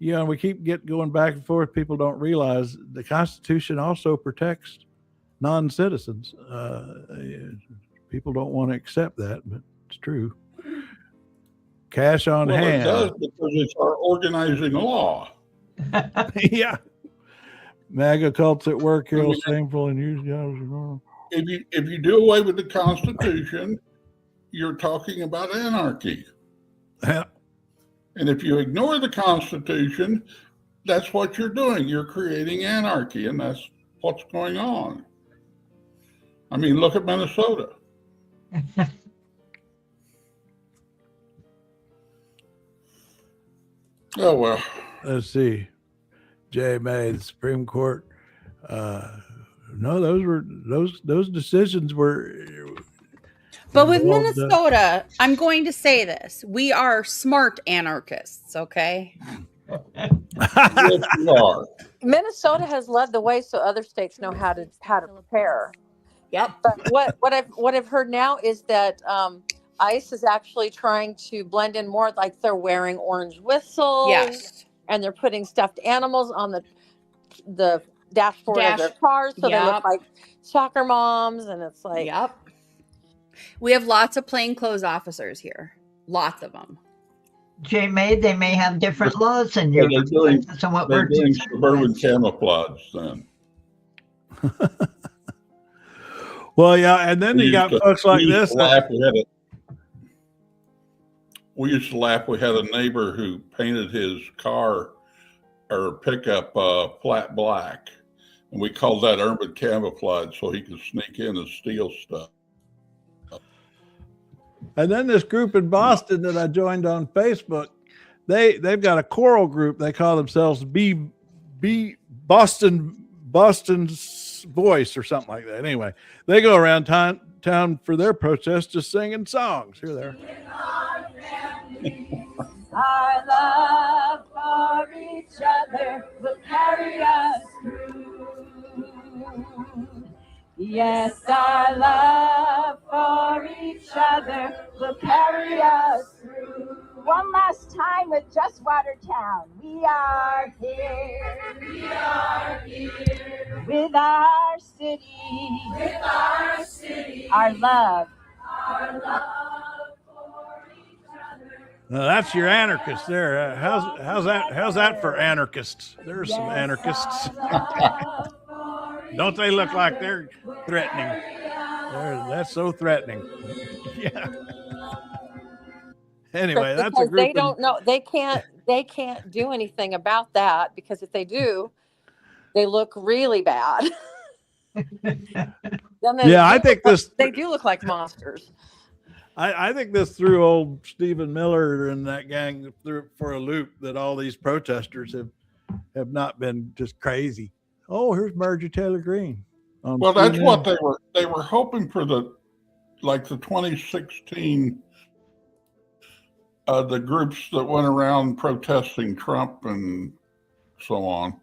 You know, we keep going back and forth. People don't realize the Constitution also protects non-citizens. People don't want to accept that, but it's true. Cash on hand. It does because it's our organizing law. Yeah. MAGA cults at work, kill shameful and use jobs. If you do away with the Constitution, you're talking about anarchy. Yeah. And if you ignore the Constitution, that's what you're doing. You're creating anarchy, and that's what's going on. I mean, look at Minnesota. Oh, well. Let's see. Jay May, the Supreme Court. No, those decisions were. But with Minnesota, I'm going to say this: we are smart anarchists. Okay. Yes, you are. Minnesota has led the way, so other states know how to prepare. Yep. But what I've heard now is that ICE is actually trying to blend in more, like they're wearing orange whistles. Yes. And they're putting stuffed animals on the dashboard of their cars, so they look like soccer moms, and it's like. Yep. We have lots of plainclothes officers here. Lots of them. J. May, they may have different laws in your They're doing suburban camouflage then. Well, yeah, and then you got folks like this. We used to laugh. We had a neighbor who painted his car or pickup flat black, and we called that urban camouflage so he could sneak in and steal stuff. And then this group in Boston that I joined on Facebook, they've got a choral group. They call themselves Boston's Voice or something like that. Anyway, they go around town for their protest just singing songs. Here they are. Our love for each other will carry us through. Yes, our love for each other will carry us through. One last time with Just Watertown. We are here. We are here. With our city. With our city. Our love. Our love. Now that's your anarchist there. How's that for anarchists? There's some anarchists. Don't they look like they're threatening? That's so threatening. Yeah. Anyway, that's a group. They don't know. They can't do anything about that, because if they do, they look really bad. I think they do look like monsters. I think this threw old Stephen Miller and that gang for a loop, that all these protesters have not been just crazy. Oh, here's Marjorie Taylor Greene. Well, that's what they were hoping for, the 2016 the groups that went around protesting Trump and so on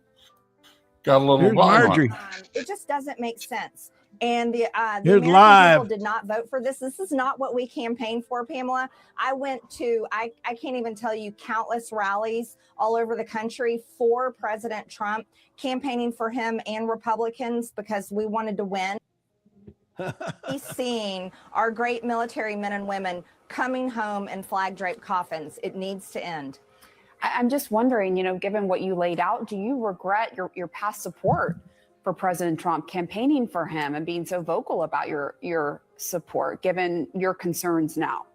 got a little violent. It just doesn't make sense. And the Here's American live. people did not vote for this. This is not what we campaigned for, Pamela. I went to, I can't even tell you, countless rallies all over the country for President Trump, campaigning for him and Republicans, because we wanted to win. He's seeing our great military men and women coming home in flag-draped coffins. It needs to end. I'm just wondering, given what you laid out, do you regret your past support for President Trump, campaigning for him and being so vocal about your support, given your concerns now?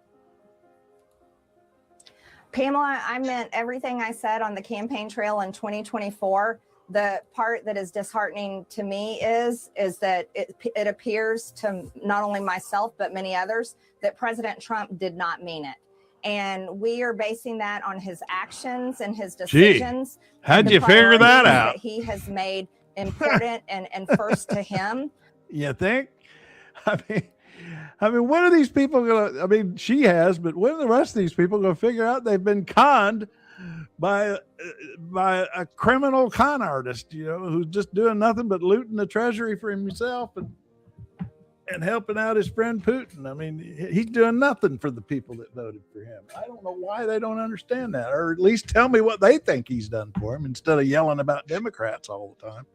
Pamela, I meant everything I said on the campaign trail in 2024. The part that is disheartening to me is that it appears to not only myself, but many others, that President Trump did not mean it. And we are basing that on his actions and his decisions. How'd you figure that out? That he has made important and first to him. You think? I mean, when are these people gonna? I mean, she has, but when are the rest of these people gonna figure out they've been conned by a criminal con artist? Who's just doing nothing but looting the treasury for himself and helping out his friend Putin. I mean, he's doing nothing for the people that voted for him. I don't know why they don't understand that, or at least tell me what they think he's done for him instead of yelling about Democrats all the time.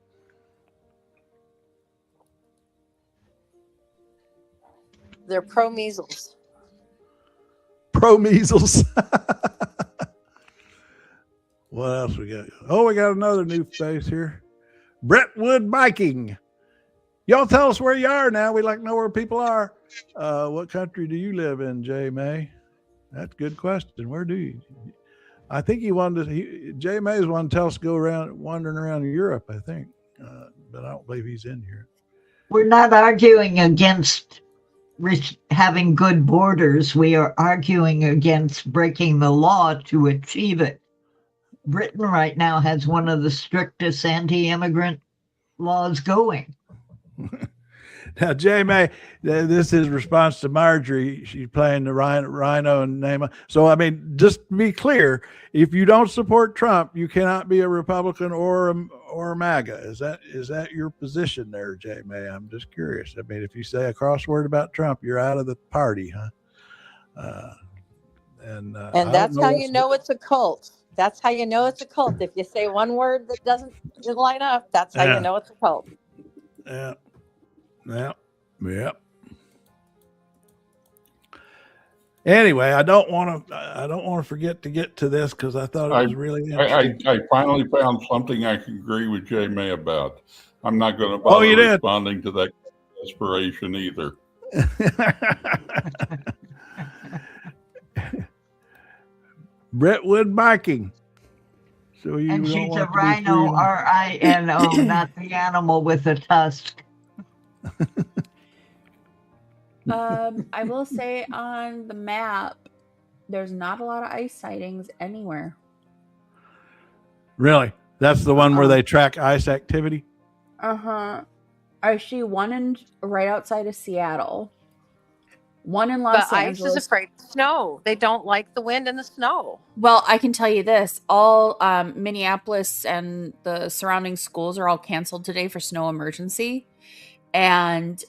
They're pro-measles. Pro-measles. What else we got? Oh, we got another new face here. Brentwood Biking. Y'all tell us where you are now. We like to know where people are. What country do you live in, J. May? That's a good question. Where do you? I think J. May's one to tell us to go around, wandering around Europe, I think. But I don't believe he's in here. We're not arguing against having good borders. We are arguing against breaking the law to achieve it. Britain right now has one of the strictest anti-immigrant laws going. Now, Jay May, this is response to Marjorie. She's playing the rhino and Nema. So, I mean, just to be clear, if you don't support Trump, you cannot be a Republican or a MAGA. Is that your position there, Jay May? I'm just curious. I mean, if you say a crossword about Trump, you're out of the party, huh? And that's how you know it's a cult. That's how you know it's a cult. If you say one word that doesn't line up, that's how you know it's a cult. Yeah. Anyway, I don't want to forget to get to this because I thought it was really interesting. I finally found something I can agree with Jay May about. I'm not going to bother responding to that desperation either. Brentwood Biking. So and she's a rhino, R-I-N-O, not the animal with a tusk. I will say on the map, there's not a lot of ice sightings anywhere. Really? That's the one where they track ice activity? I see one right outside of Seattle. One in Los But Angeles. ICE is afraid of snow. They don't like the wind and the snow. Well, I can tell you this. All Minneapolis and the surrounding schools are all canceled today for snow emergency. And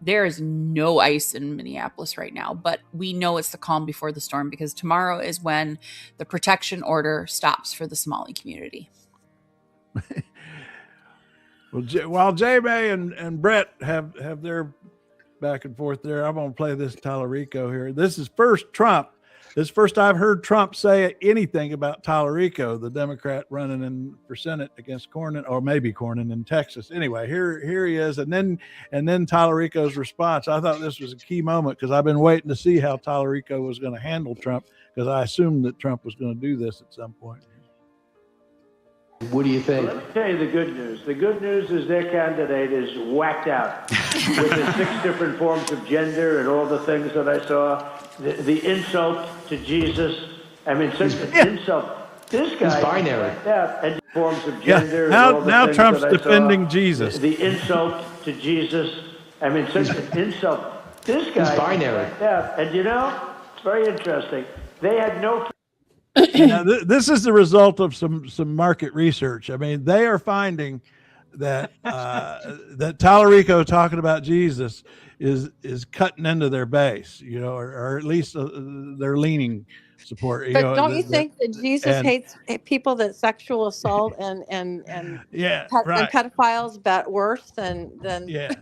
there is no ice in Minneapolis right now. But we know it's the calm before the storm because tomorrow is when the protection order stops for the Somali community. Well, while J-May and Brett have their back and forth there, I'm going to play this Talarico here. This is first Trump. This is first I've heard Trump say anything about Talarico, the Democrat running for Senate against Conan, or maybe Conan in Texas. Anyway, here he is. And then Talarico's response. I thought this was a key moment because I've been waiting to see how Talarico was going to handle Trump because I assumed that Trump was going to do this at some point. What do you think? Let me tell you the good news. The good news is their candidate is whacked out with the 6 different forms of gender and all the things that I saw. The insult to Jesus. I mean, such an insult. This guy is binary. And forms of gender. Yeah. And all the Now things Trump's that I defending saw. Jesus. The insult to Jesus. I mean, such an insult. This guy He's binary. Yeah, and it's very interesting. They had no. Now, this is the result of some market research. I mean, they are finding that that Talarico talking about Jesus is cutting into their base, or at least their leaning support. But don't you think that Jesus hates people that sexual assault and pedophiles bet worse than yeah.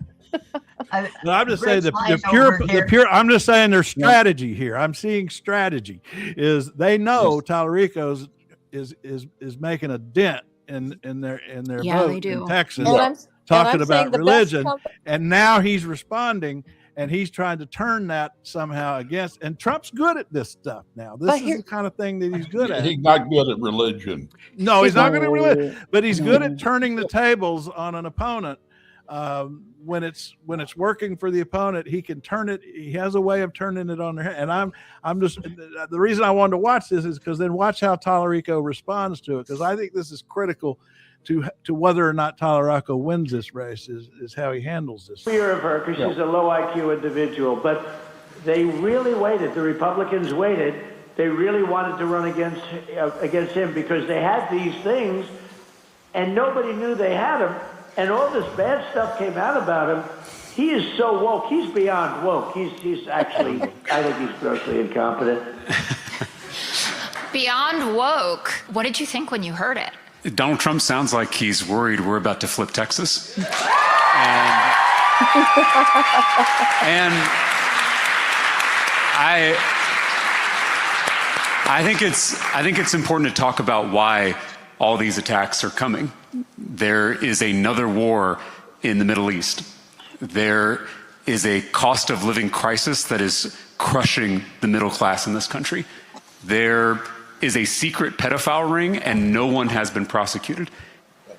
No, I'm just saying the pure. I'm just saying their strategy here. I'm seeing strategy is they know Talarico's is making a dent in their vote in Texas, talking about religion, and now he's responding and he's trying to turn that somehow against. And Trump's good at this stuff now. This is the kind of thing that he's good at. He's not good at religion. No, he's not good at religion, but he's good at turning the tables on an opponent. When it's working for the opponent, he can turn it. He has a way of turning it on their head. And I'm just the reason I wanted to watch this is because then watch how Talarico responds to it, because I think this is critical to whether or not Talarico wins this race is how he handles this. Fear of her because she's a low IQ individual, but they really waited. The Republicans waited. They really wanted to run against him because they had these things, and nobody knew they had them. And all this bad stuff came out about him. He is so woke. He's beyond woke. He's actually, I think he's grossly incompetent. Beyond woke. What did you think when you heard it? Donald Trump sounds like he's worried we're about to flip Texas. And I think it's important to talk about why all these attacks are coming. There is another war in the Middle East. There is a cost of living crisis that is crushing the middle class in this country. There is a secret pedophile ring and no one has been prosecuted.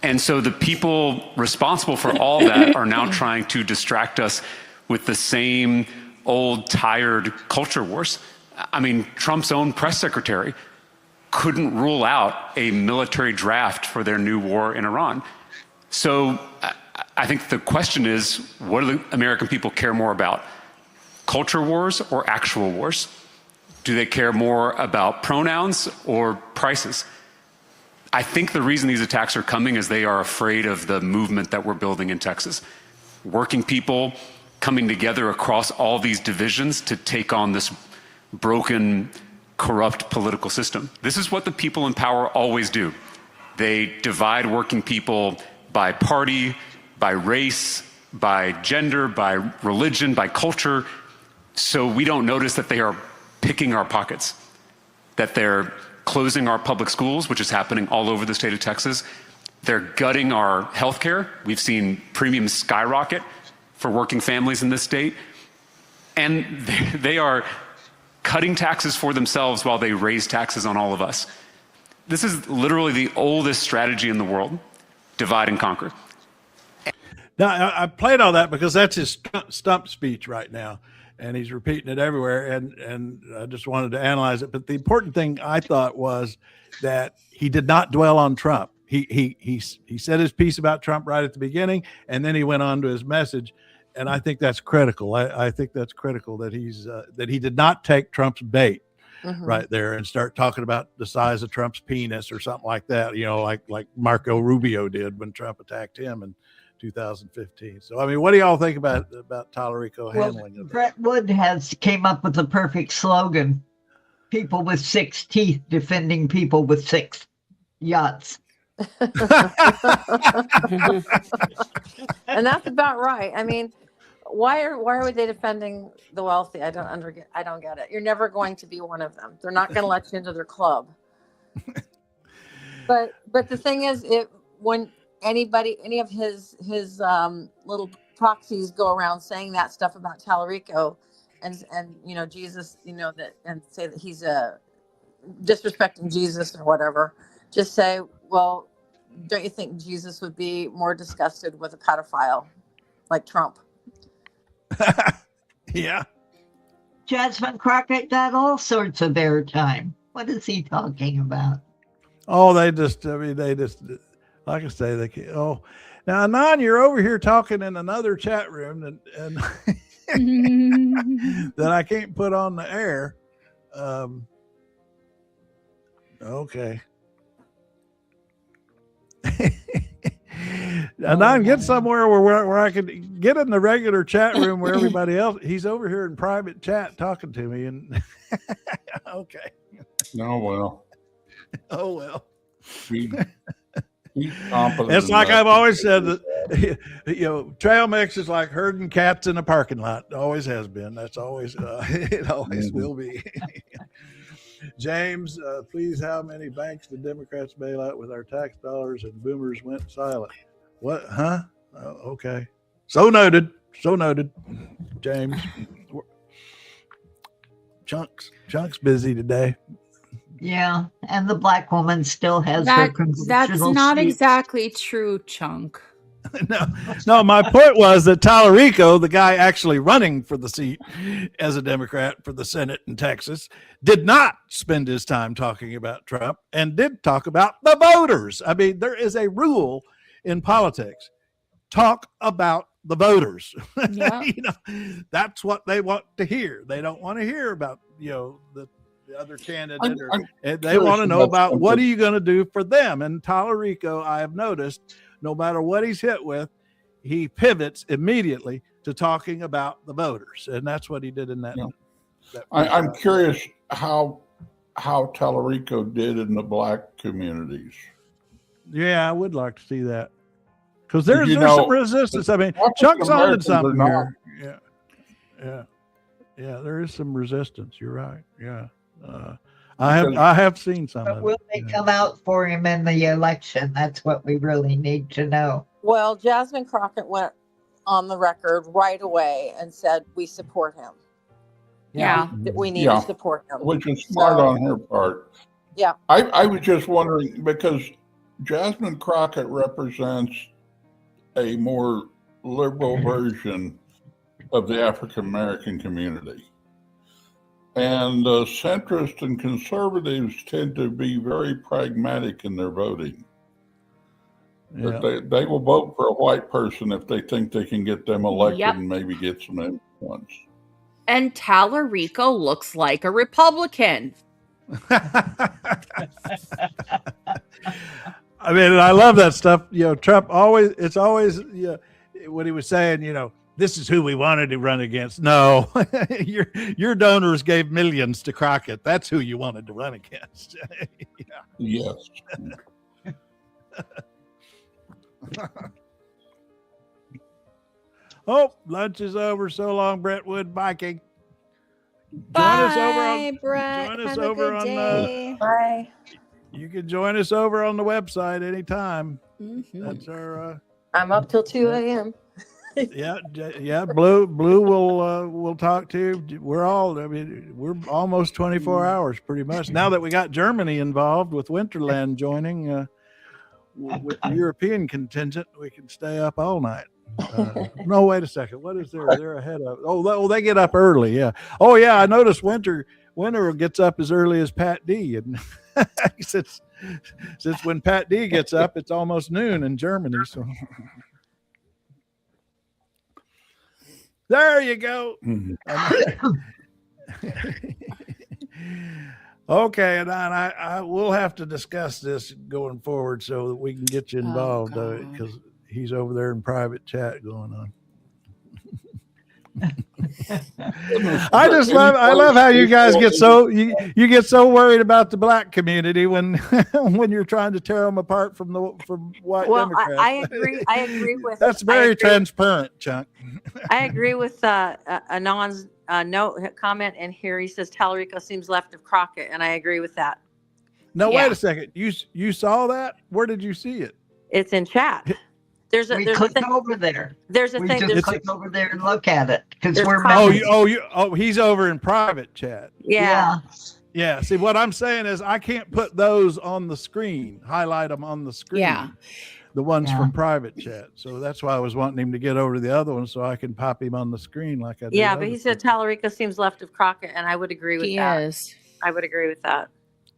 And so the people responsible for all that are now trying to distract us with the same old tired culture wars. I mean, Trump's own press secretary couldn't rule out a military draft for their new war in Iran. So I think the question is, what do the American people care more about? Culture wars or actual wars? Do they care more about pronouns or prices? I think the reason these attacks are coming is they are afraid of the movement that we're building in Texas. Working people coming together across all these divisions to take on this broken, corrupt political system. This is what the people in power always do. They divide working people by party, by race, by gender, by religion, by culture, so we don't notice that they are picking our pockets, that they're closing our public schools, which is happening all over the state of Texas. They're gutting our healthcare. We've seen premiums skyrocket for working families in this state. And they are cutting taxes for themselves while they raise taxes on all of us. This is literally the oldest strategy in the world, divide and conquer. Now, I played all that because that's his stump speech right now, and he's repeating it everywhere. And I just wanted to analyze it. But the important thing I thought was that he did not dwell on Trump. He said his piece about Trump right at the beginning, and then he went on to his message. And I think that's critical. I think that's critical that he did not take Trump's bait right there and start talking about the size of Trump's penis or something like that. Like Marco Rubio did when Trump attacked him in 2015. So, I mean, what do y'all think about Talarico handling it? Brett Wood came up with the perfect slogan: "People with 6 teeth defending people with 6 yachts." And that's about right. I mean, why are they defending the wealthy? I don't get it. You're never going to be one of them. They're not going to let you into their club. But the thing is, when any of his little proxies go around saying that stuff about Talarico and Jesus, and say that he's disrespecting Jesus or whatever, just say, well, don't you think Jesus would be more disgusted with a pedophile like Trump? Yeah. Jasmine Crockett got all sorts of airtime. What is he talking about? Oh, they just, like I say, now, Anon, you're over here talking in another chat room and that I can't put on the air. Okay. Anon, get somewhere where I can get in the regular chat room where everybody else. He's over here in private chat talking to me, and okay. Oh well. Oh well. He's competent. It's like I've always said that trail mix is like herding cats in a parking lot. It always has been. That's always it always will be. James, please, how many banks did Democrats bail out with our tax dollars and boomers went silent? What? Huh? Okay. So noted. James. Chunk's busy today. Yeah, and the black woman still has her congressional That's not seat. exactly true, Chunk. No, my point was that Talarico, the guy actually running for the seat as a Democrat for the Senate in Texas, did not spend his time talking about Trump and did talk about the voters. I mean, there is a rule in politics: talk about the voters. Yeah. That's what they want to hear. They don't want to hear about the other candidate. They want to know about what are you going to do for them. And Talarico, I have noticed, no matter what he's hit with, he pivots immediately to talking about the voters, and that's what he did in that. I'm curious how Talarico did in the black communities. Yeah, I would like to see that, because there's some resistance. I mean, Chuck's on to something here. Yeah, there is some resistance. You're right. Yeah, I have seen some. But will they come out for him in the election? That's what we really need to know. Well, Jasmine Crockett went on the record right away and said, we support him. Yeah. We need to support him. Which is smart on her part. Yeah. I was just wondering, because Jasmine Crockett represents a more liberal version of the African American community. And centrists and conservatives tend to be very pragmatic in their voting. Yeah. They will vote for a white person if they think they can get them elected and maybe get some influence. And Talarico looks like a Republican. I mean, I love that stuff. Trump it's always what he was saying, this is who we wanted to run against. No, your donors gave millions to Crockett. That's who you wanted to run against. Yes. Oh, lunch is over. So long, Brentwood biking. Bye, Brett. Join us Have over a good on day. Bye. You can join us over on the website anytime. Mm-hmm. That's our. I'm up till 2 a.m. Yeah. Blue will talk to you. We're almost 24 hours pretty much. Now that we got Germany involved with Winterland joining with the European contingent, we can stay up all night. No, wait a second. What is there? They're ahead of. Oh, they get up early. Yeah. Oh, yeah. I noticed Winter gets up as early as Pat D. And since when Pat D gets up, it's almost noon in Germany. So there you go. Okay, and I will have to discuss this going forward so that we can get you involved because he's over there in private chat going on. I love how you guys get so you get so worried about the black community when you're trying to tear them apart from white Democrats. I agree with that's very transparent, Chuck. I agree with Anon's comment in here. He says Talarico seems left of Crockett, and I agree with that. No, wait a second. You saw that? Where did you see it? It's in chat. There's a click over there. There's a thing. Just click over there and look at it because we're. He's over in private chat. Yeah. Yeah. See, what I'm saying is I can't put those on the screen. Highlight them on the screen. Yeah. The ones from private chat. So that's why I was wanting him to get over to the other one so I can pop him on the screen like I did. Yeah, but he said Talarico seems left of Crockett, and I would agree with that. He is. I would agree with that.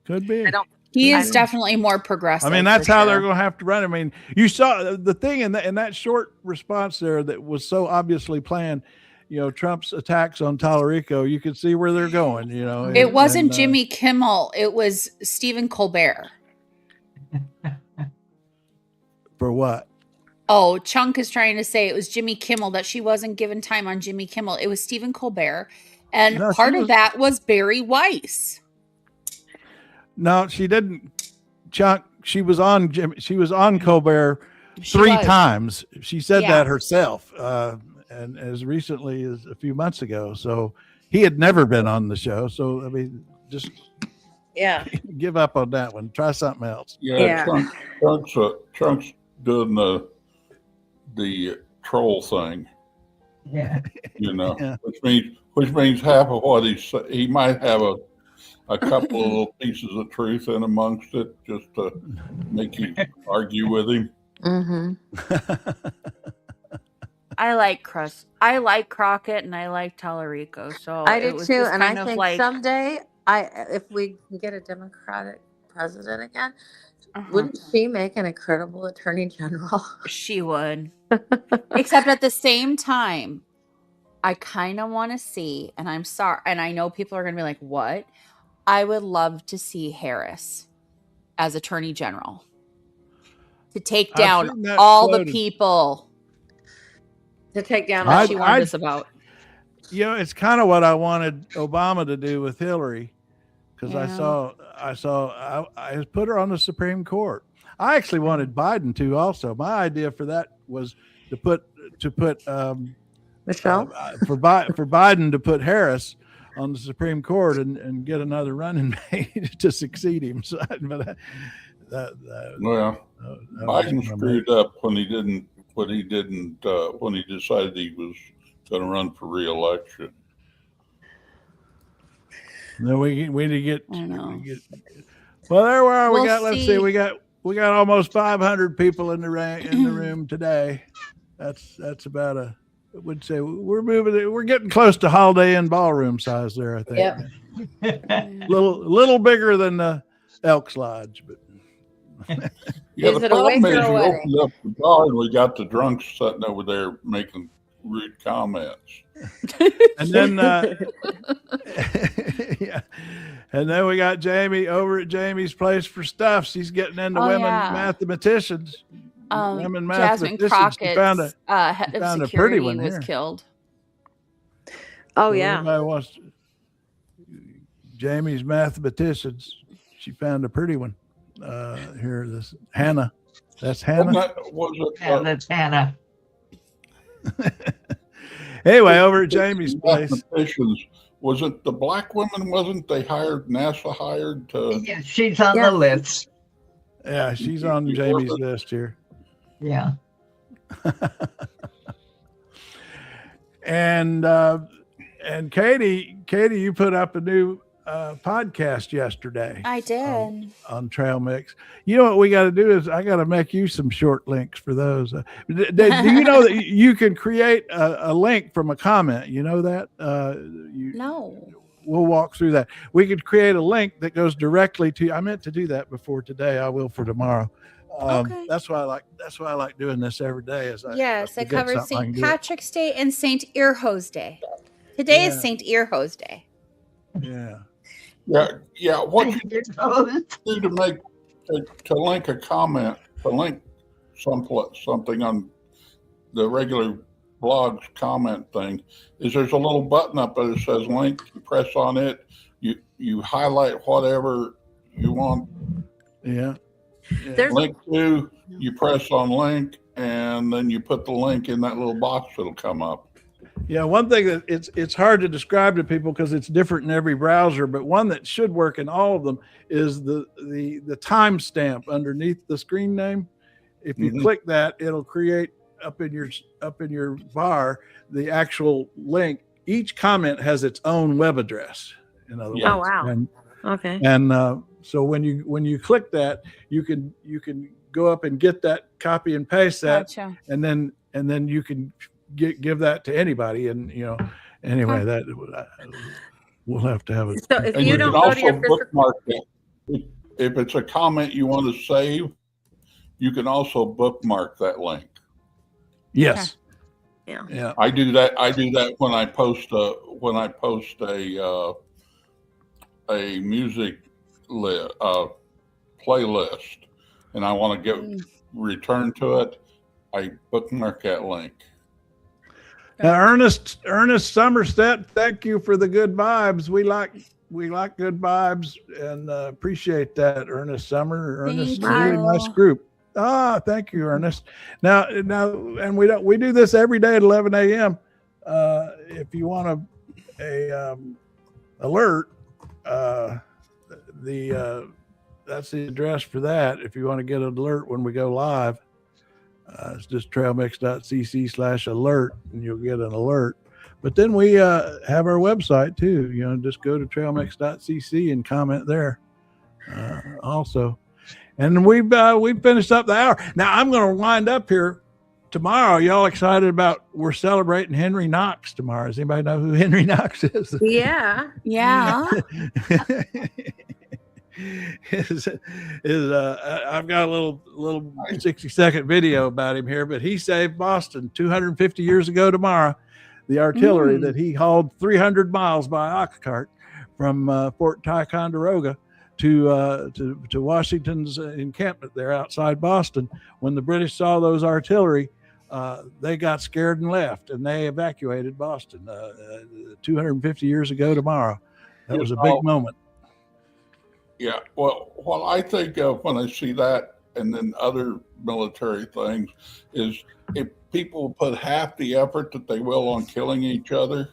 Could be. He is definitely more progressive. I mean, that's how they're going to have to run. I mean, you saw the thing in that short response there that was so obviously planned. You know, Trump's attacks on Talarico. You could see where they're going. You know, it wasn't Jimmy Kimmel. It was Stephen Colbert. For what? Oh, Chunk is trying to say it was Jimmy Kimmel, that she wasn't given time on Jimmy Kimmel. It was Stephen Colbert, and part of that was Barry Weiss. No, she didn't. Chuck, she was on Colbert three times. She said that herself, and as recently as a few months ago. So he had never been on the show. So I mean, just give up on that one. Try something else. Yeah. Trump's doing the troll thing. Yeah. You know, which means half of what he might have a couple of little pieces of truth in amongst it just to make you argue with him. Mm-hmm. I like Crockett and I like Talarico. So I do too, and I think someday if we can get a Democratic president again, wouldn't she make an incredible attorney general? She would. Except at the same time, I kind of want to see, and I'm sorry, and I know people are going to be like, what? I would love to see Harris as attorney general to take down all the people. To take down what she warned us about. You know, it's kind of what I wanted Obama to do with Hillary, because I put her on the Supreme Court. I actually wanted Biden to also. My idea for that was to put Michelle for Biden to put Harris on the Supreme Court and get another running mate to succeed him. So, but Biden screwed up when he decided he was going to run for re-election. No, we need to get. Well, there we are. Let's see. We got almost 500 people in the room today. That's about I would say we're getting close to Holiday Inn ballroom size there. I think. Yep. little bigger than the Elks Lodge, but. Yeah, the problem is you opened up the bar and we got the drunks sitting over there making rude comments. And then, and then we got Jamie over at Jamie's Place for Stuffs. He's getting into mathematicians. Women Jasmine mathematicians. Crockett's head of security was killed. Oh, yeah. Everybody wants Jamie's mathematicians. She found a pretty one. Here, this Hannah. That's Hannah. That's Hannah. Anyway, over at Jamie's Place. Was it the black women? Wasn't they hired? NASA hired to? Yeah, she's on the list. Yeah, she's on Jamie's list here. Yeah. And Katie, you put up a new podcast yesterday. I did. On Trail Mix. You know what we got to do is I got to make you some short links for those. Do you know that you can create a link from a comment? You know that? No. We'll walk through that. We could create a link that goes directly to. I meant to do that before today. I will for tomorrow. Okay. That's why I like doing this every day. Yes, I covered St. Patrick's Day and St. Earhose Day. Today is St. Earhose Day. Yeah. Yeah. What you do to link a comment, to link something on the regular blog's comment thing, is there's a little button up there that says link. You press on it. You highlight whatever you want. Yeah. Link to. You press on link, and then you put the link in that little box that'll come up. Yeah, one thing that it's hard to describe to people because it's different in every browser, but one that should work in all of them is the timestamp underneath the screen name. If you click that, it'll create up in your bar the actual link. Each comment has its own web address. In other words. Oh wow. Okay. And so when you click that, you can go up and get that, copy and paste that, Gotcha. and then you can give that to anybody. And anyway, that we'll have to have it. So if and you don't go to your bookmark it. If it's a comment you want to save, you can also bookmark that link. Yes. Yeah. I do that when I post a music playlist, and I want to return to it. I bookmark that link. Now, Ernest Somerset, thank you for the good vibes. We like good vibes and appreciate that, Ernest Ernest, really nice group. Thank you, Ernest. Now, and we do this every day at 11 a.m. If you want a alert, that's the address for that. If you want to get an alert when we go live, it's just trailmix.cc/alert, and you'll get an alert. But then we have our website too. Just go to trailmix.cc and comment there also. And we've finished up the hour. Now I'm going to wind up here tomorrow. Y'all excited about? We're celebrating Henry Knox tomorrow. Does anybody know who Henry Knox is? Yeah. I've got a little 60-second video about him here, but he saved Boston 250 years ago tomorrow. The artillery that he hauled 300 miles by ox cart from Fort Ticonderoga to Washington's encampment there outside Boston. When the British saw those artillery, they got scared and left, and they evacuated Boston 250 years ago tomorrow. That was a big moment. Yeah, well, what I think of when I see that, and then other military things, is if people put half the effort that they will on killing each other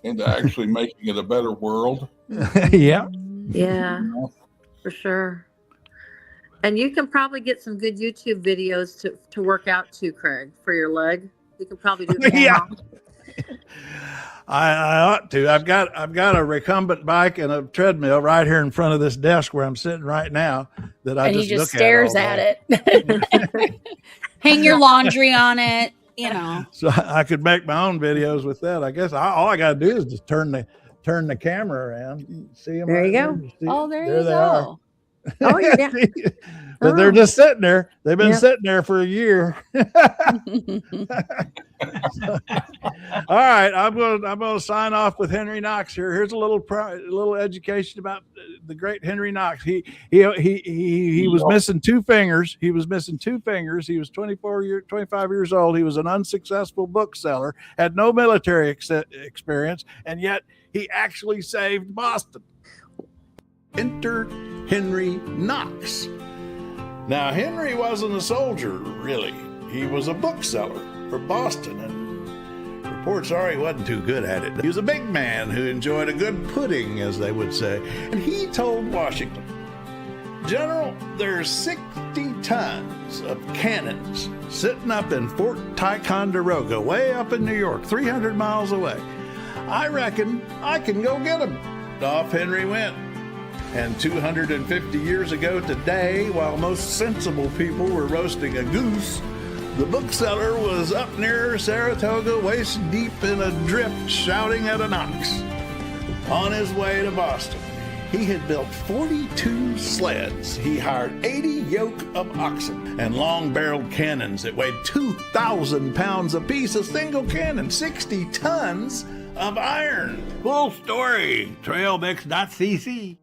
into actually making it a better world. Yeah, for sure. And you can probably get some good YouTube videos to work out too, Craig, for your leg. You can probably do that. Yeah. I ought to. I've got a recumbent bike and a treadmill right here in front of this desk where I'm sitting right now. That I just look stares at it. Hang your laundry on it. So I could make my own videos with that. I guess all I got to do is just turn the camera around. See them? There you go. There you they go. are. Oh yeah. But they're just sitting there. They've been sitting there for a year. All right, I'm going to sign off with Henry Knox here. Here's a little education about the great Henry Knox. He was missing two fingers. He was 25 years old. He was an unsuccessful bookseller, had no military experience, and yet he actually saved Boston. Enter Henry Knox. Now, Henry wasn't a soldier, really. He was a bookseller for Boston, and reports are he wasn't too good at it. He was a big man who enjoyed a good pudding, as they would say, and he told Washington, "General, there's 60 tons of cannons sitting up in Fort Ticonderoga, way up in New York, 300 miles away. I reckon I can go get them. off Henry went. And 250 years ago today, while most sensible people were roasting a goose, the bookseller was up near Saratoga, waist deep in a drift, shouting at a Knox. On his way to Boston, he had built 42 sleds. He hired 80 yoke of oxen and long-barreled cannons that weighed 2,000 pounds apiece, a single cannon, 60 tons of iron. Full story, trailmix.cc.